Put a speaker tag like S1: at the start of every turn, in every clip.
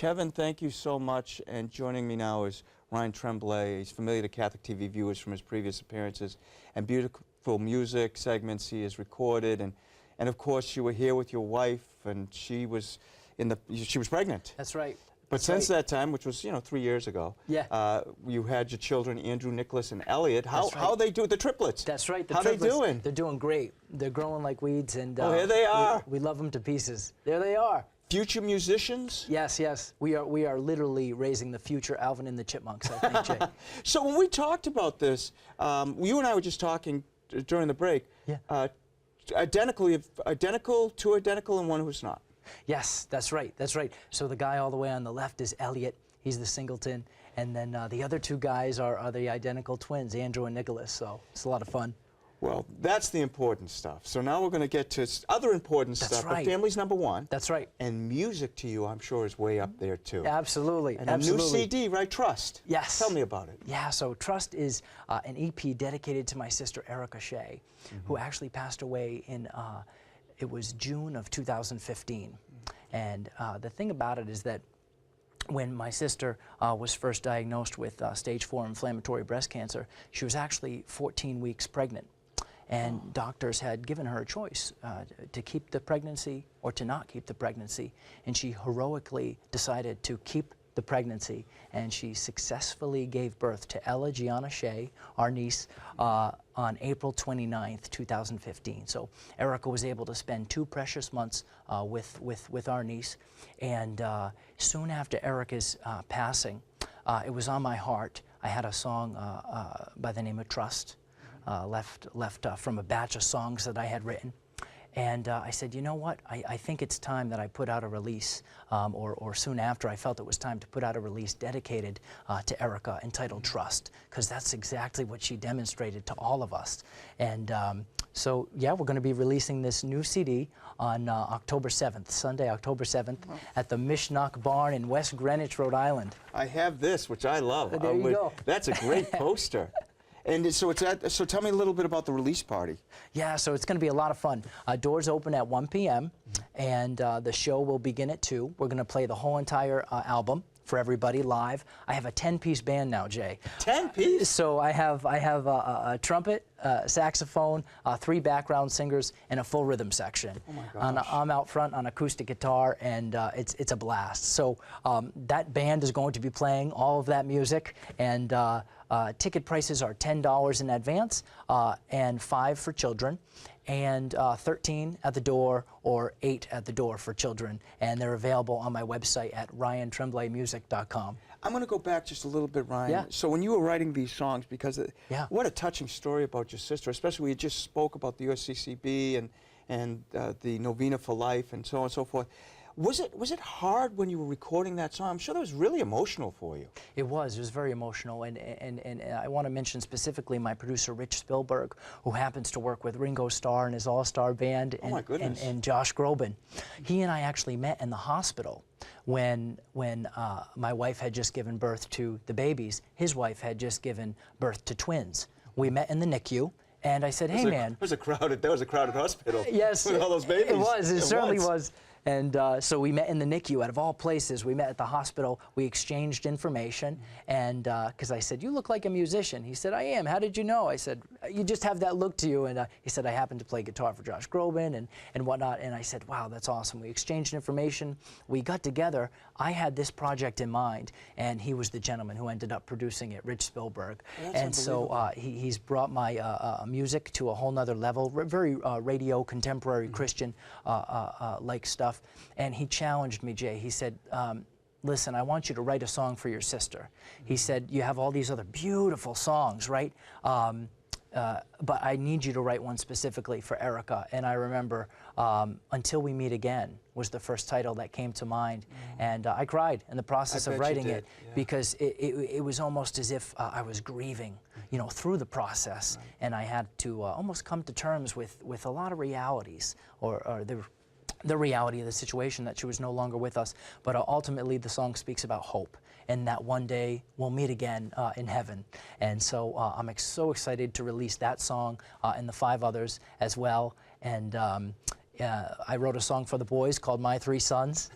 S1: Kevin, thank you so much. And joining me now is Ryan Tremblay. He's familiar to Catholic TV viewers from his previous appearances and beautiful music segments he has recorded. And of course, you were here with your wife, and she was pregnant.
S2: That's right.
S1: But since that time, which was 3 years ago, you had your children, Andrew, Nicholas, and Elliot. How they do, the triplets?
S2: That's right.
S1: How they doing?
S2: They're doing great. They're growing like weeds, and
S1: here they are.
S2: We love them to pieces. There they are.
S1: Future musicians?
S2: Yes, yes. We are literally raising the future Alvin and the Chipmunks, I think, Jay.
S1: So when we talked about this, you and I were just talking during the break.
S2: Yeah.
S1: Identical and one who's not.
S2: Yes, that's right. That's right. So the guy all the way on the left is Elliot. He's the singleton. And then the other two guys are the identical twins, Andrew and Nicholas. So it's a lot of fun.
S1: Well, that's the important stuff. So now we're going to get to other important stuff.
S2: Right.
S1: But family's number one.
S2: That's right.
S1: And music to you, I'm sure, is way up there, too.
S2: Absolutely.
S1: And
S2: absolutely.
S1: a new CD, right? Trust.
S2: Yes.
S1: Tell me about it.
S2: Yeah, so Trust is an EP dedicated to my sister, Erica Shea, who actually passed away in, it was June of 2015. And the thing about it is that when my sister was first diagnosed with stage 4 inflammatory breast cancer, she was actually 14 weeks pregnant. And doctors had given her a choice to keep the pregnancy or to not keep the pregnancy. And she heroically decided to keep the pregnancy. And she successfully gave birth to Ella Gianna Shea, our niece, on April 29th, 2015. So Erica was able to spend 2 precious months with our niece. And soon after Erica's passing, it was on my heart. I had a song by the name of Trust. Left from a batch of songs that I had written. And I said, you know what, I think it's time that I put out a release, or soon after I felt it was time to put out a release dedicated to Erica entitled Trust, because that's exactly what she demonstrated to all of us. And so, yeah, we're going to be releasing this new CD on October 7th, Sunday, October 7th, at the Mishnock Barn in West Greenwich, Rhode Island.
S1: I have this, which I love.
S2: There you go.
S1: That's a great poster. And so so tell me a little bit about the release party. Yeah,
S2: so it's going to be a lot of fun. Doors open at 1 p.m. and the show will begin at 2. We're going to play the whole entire album for everybody live. I have a 10-piece band now, Jay.
S1: 10-piece?
S2: So I have a trumpet, saxophone, 3 background singers, and a full rhythm section.
S1: Oh my gosh.
S2: I'm out front on acoustic guitar, and it's a blast. So that band is going to be playing all of that music, and ticket prices are $10 in advance and $5 for children, and $13 at the door or $8 at the door for children. And they're available on my website at ryantremblay.music.com.
S1: I'm going to go back just a little bit, Ryan.
S2: Yeah.
S1: So when you were writing these songs, because what a touching story about your sister, especially when you just spoke about the USCCB and the Novena for Life and so on and so forth. Was it hard when you were recording that song? I'm sure that was really emotional for you.
S2: It was very emotional, and I want to mention specifically my producer Rich Spielberg, who happens to work with Ringo Starr and his all-star band, and Josh Groban. He and I actually met in the hospital when my wife had just given birth to the babies. His wife had just given birth to twins. We met in the NICU. And I said, hey, man.
S1: That was a crowded hospital.
S2: Yes.
S1: With all those babies.
S2: It was. It certainly was. And so we met in the NICU. Out of all places, we met at the hospital. We exchanged information. And because I said, you look like a musician. He said, I am. How did you know? I said, you just have that look to you. And he said, I happen to play guitar for Josh Groban and whatnot. And I said, wow, that's awesome. We exchanged information. We got together. I had this project in mind. And he was the gentleman who ended up producing it, Rich Spielberg. And so he's brought my music to a whole nother level, very radio, contemporary, Christian like stuff. And he challenged me, Jay. He said, listen, I want you to write a song for your sister. He said, you have all these other beautiful songs, right? But I need you to write one specifically for Erica. And I remember Until We Meet Again was the first title that came to mind. And I cried in the process of writing it, because it was almost as if I was grieving, through the process. And I had to almost come to terms with a lot of realities, or the reality of the situation, that she was no longer with us. But ultimately, the song speaks about hope, and that one day we'll meet again in heaven. And so I'm so excited to release that song and the 5 others as well. And I wrote a song for the boys called My Three Sons,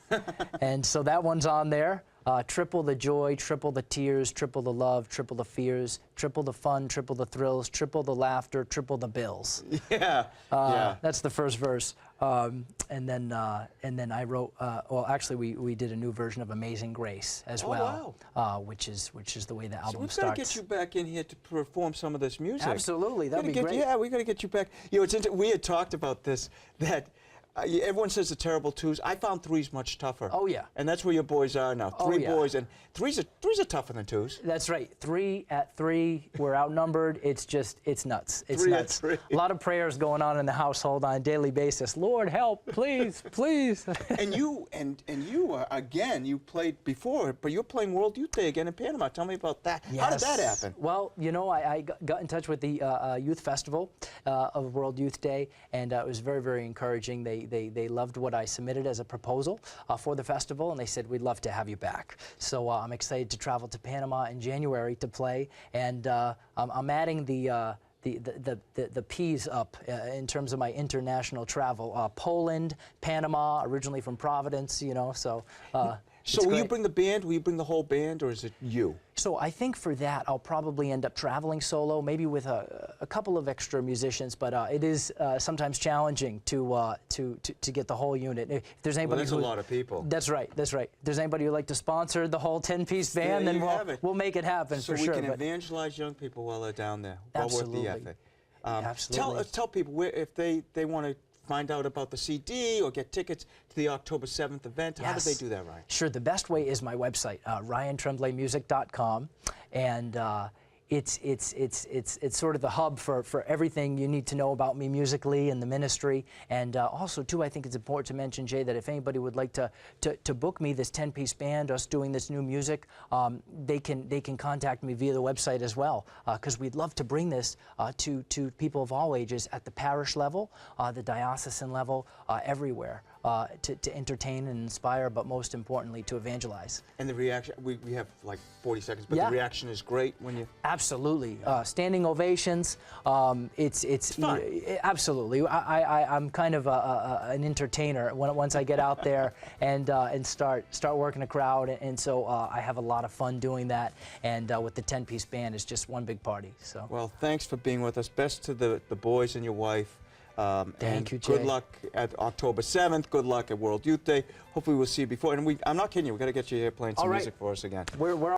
S2: and so that one's on there. Triple the joy, triple the tears, triple the love, triple the fears, triple the fun, triple the thrills, triple the laughter, triple the bills.
S1: Yeah, yeah.
S2: That's the first verse. And then I wrote, well, actually, we did a new version of Amazing Grace as well,
S1: wow.
S2: Which is the way the album
S1: So we've
S2: starts.
S1: got to get you back in here to perform some of this music.
S2: Absolutely, that'd be great.
S1: Yeah, we got to get you back. You know, we had talked about this, that everyone says the terrible twos. I found threes much tougher.
S2: Oh, yeah.
S1: And that's where your boys are now.
S2: Oh,
S1: Three
S2: yeah.
S1: boys, and threes are tougher than twos.
S2: That's right. At three, we're outnumbered. It's nuts. It's
S1: Three at
S2: nuts.
S1: three.
S2: A lot of prayers going on in the household on a daily basis. Lord, help, please, please.
S1: And you again, you played before, but you're playing World Youth Day again in Panama. Tell me about that.
S2: Yes.
S1: How did that happen?
S2: Well, you know, I got in touch with the Youth Festival of World Youth Day, and it was very, very encouraging. They loved what I submitted as a proposal for the festival, and they said, we'd love to have you back. So I'm excited to travel to Panama in January to play, and I'm adding the P's up in terms of my international travel. Poland, Panama, originally from Providence, you know, so
S1: So will you bring the band? Will you bring the whole band, or is it you?
S2: So I think for that, I'll probably end up traveling solo, maybe with a couple of extra musicians, but it is sometimes challenging to get the whole unit. If there's anybody
S1: that's a lot of people.
S2: That's right, that's right. If there's anybody who'd like to sponsor the whole 10-piece band, then we'll make it happen for sure.
S1: So we can evangelize young people while they're down there.
S2: Absolutely.
S1: Well worth the effort.
S2: Absolutely.
S1: Tell people if they want to find out about the CD or get tickets to the October 7th event. How do they do that, Ryan?
S2: Sure. The best way is my website, ryantremblay.music.com, and it's sort of the hub for everything you need to know about me musically and the ministry. And also, too, I think it's important to mention, Jay, that if anybody would like to book me, this 10-piece band, us doing this new music, they can contact me via the website as well, because we'd love to bring this to people of all ages at the parish level, the diocesan level, everywhere. To entertain and inspire, but most importantly, to evangelize.
S1: And the reaction, we have like 40 seconds, but
S2: Yeah.
S1: the reaction is great when you...
S2: Absolutely. Standing ovations. It's
S1: fun.
S2: Absolutely. I'm kind of an entertainer once I get out there and start working a crowd, and so I have a lot of fun doing that, and with the 10-piece band, it's just one big party. So.
S1: Well, thanks for being with us. Best to the boys and your wife.
S2: Thank you, Jay.
S1: Good luck at October 7th. Good luck at World Youth Day. Hopefully we'll see you before. And I'm not kidding you. We've got to get you here playing some music for us again.
S2: We're